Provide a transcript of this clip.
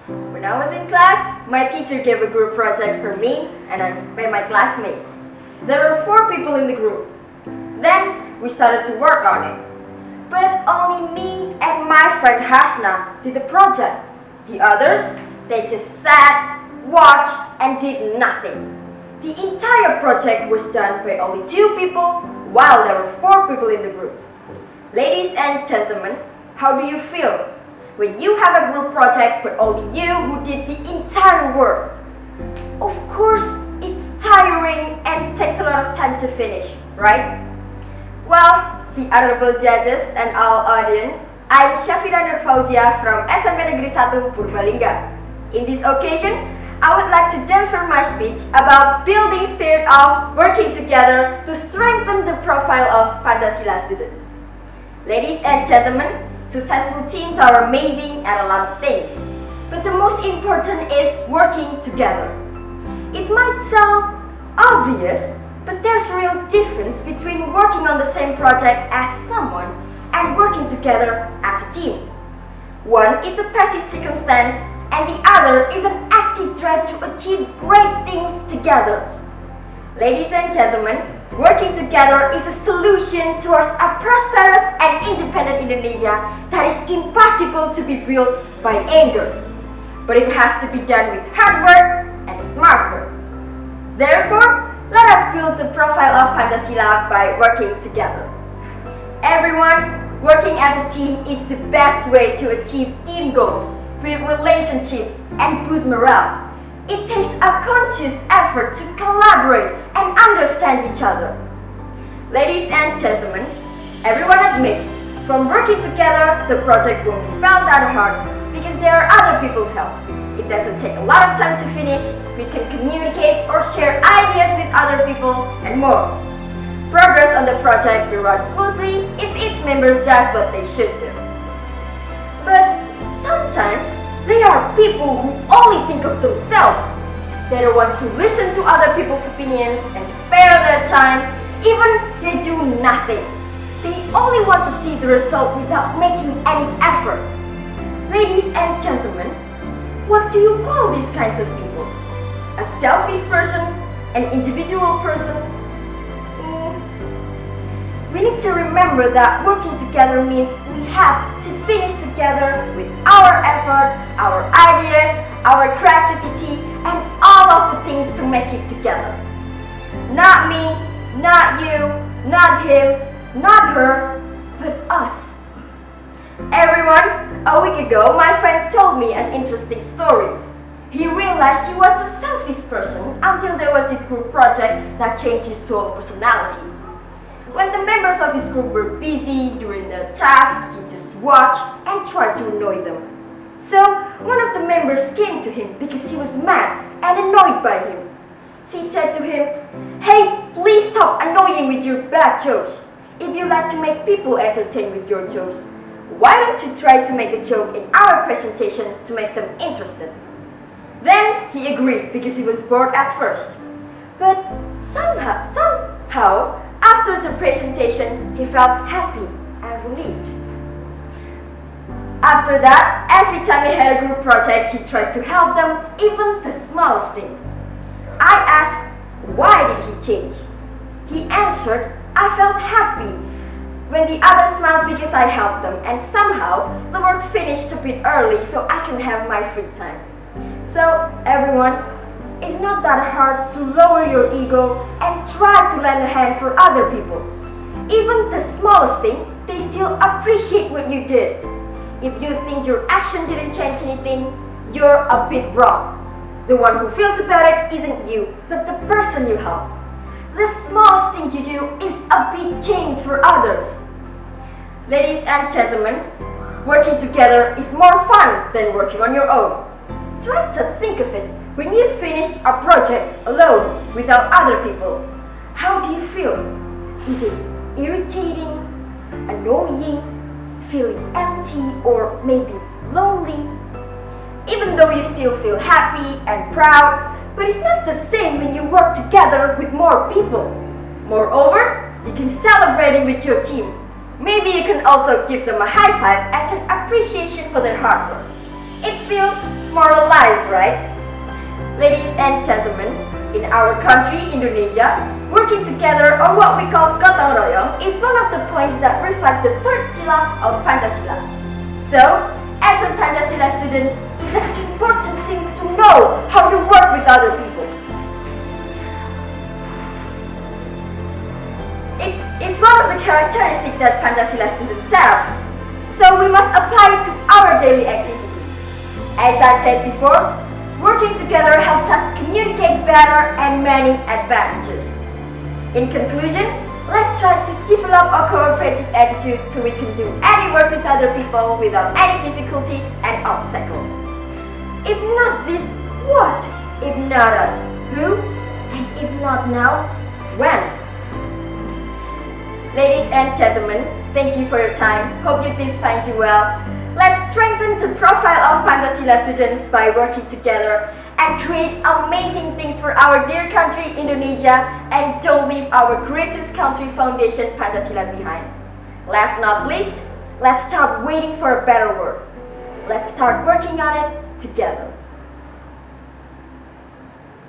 When I was in class, my teacher gave a group project for me and my classmates. There were 4 people in the group. Then we started to work on it. But only me and my friend Hasna did the project. The others, they just sat, watched, and did nothing. The entire project was done by only 2 people, while there were 4 people in the group. Ladies and gentlemen, how do you feel when you have a group project but only you who did the entire work? Of course, it's tiring and takes a lot of time to finish, right? Well, the honorable judges and all audience, I'm Syafira Nurfauziyah from SMP Negeri 1 Purbalingga. In this occasion, I would like to deliver my speech about building spirit of working together to strengthen the profile of Pancasila students. Ladies and gentlemen, successful teams are amazing at a lot of things, but the most important is working together. It might sound obvious, but there's a real difference between working on the same project as someone and working together as a team. One is a passive circumstance and the other is an active drive to achieve great things together. Ladies and gentlemen, working together is a solution towards a prosperous and independent Indonesia that is impossible to be built by anger. But it has to be done with hard work and smart work. Therefore, let us build the profile of Pancasila by working together. Everyone, working as a team is the best way to achieve team goals, build relationships, and boost morale. It takes a conscious effort to collaborate and understand each other. Ladies and gentlemen, everyone admits, from working together, the project won't be found that hard because there are other people's help. It doesn't take a lot of time to finish, we can communicate or share ideas with other people, and more. Progress on the project will run smoothly if each member does what they should do. But sometimes, they are people who only think of themselves. They don't want to listen to other people's opinions and spare their time, even they do nothing. They only want to see the result without making any effort. Ladies and gentlemen, what do you call these kinds of people? A selfish person? An individual person? We need to remember that working together means we have to finish together with our effort, our ideas, our creativity, and all of the things to make it together. Not me, not you, not him, not her, but us. Everyone, a week ago my friend told me an interesting story. He realized he was a selfish person until there was this group project that changed his whole personality. When the members of his group were busy doing their tasks, he just watched and tried to annoy them. So, one of the members came to him because he was mad and annoyed by him. She said to him, "Hey, please stop annoying with your bad jokes. If you like to make people entertained with your jokes, why don't you try to make a joke in our presentation to make them interested?" Then he agreed because he was bored at first. But somehow, after the presentation, he felt happy and relieved. After that, every time he had a group project, he tried to help them, even the smallest thing. I asked, why did he change? He answered, I felt happy when the others smiled because I helped them, and somehow the work finished a bit early so I can have my free time. So, everyone, it's not that hard to lower your ego and try to lend a hand for other people. Even the smallest thing, they still appreciate what you did. If you think your action didn't change anything, you're a bit wrong. The one who feels about it isn't you, but the person you help. The smallest thing you do is a big change for others. Ladies and gentlemen, working together is more fun than working on your own. Try to think of it. When you finished a project alone without other people, how do you feel? Is it irritating, annoying, feeling empty, or maybe lonely? Even though you still feel happy and proud, but it's not the same when you work together with more people. Moreover, you can celebrate it with your team. Maybe you can also give them a high five as an appreciation for their hard work. It feels more right? Ladies and gentlemen, in our country, Indonesia, working together or what we call gotong royong is one of the points that reflect the third sila of Pancasila. So, as a Pancasila student, it's an important thing to know how to work with other people. It's one of the characteristics that Pancasila students have. So we must apply it to our daily activities. As I said before, working together helps us communicate better and many advantages. In conclusion, let's try to develop a cooperative attitude so we can do any work with other people without any difficulties and obstacles. If not this, what? If not us, who? And if not now, when? Ladies and gentlemen, thank you for your time. Hope this finds you well. Let's strengthen the profile of Pancasila students by working together and create amazing things for our dear country Indonesia, and don't leave our greatest country foundation Pancasila behind. Last not least, let's stop waiting for a better world. Let's start working on it together.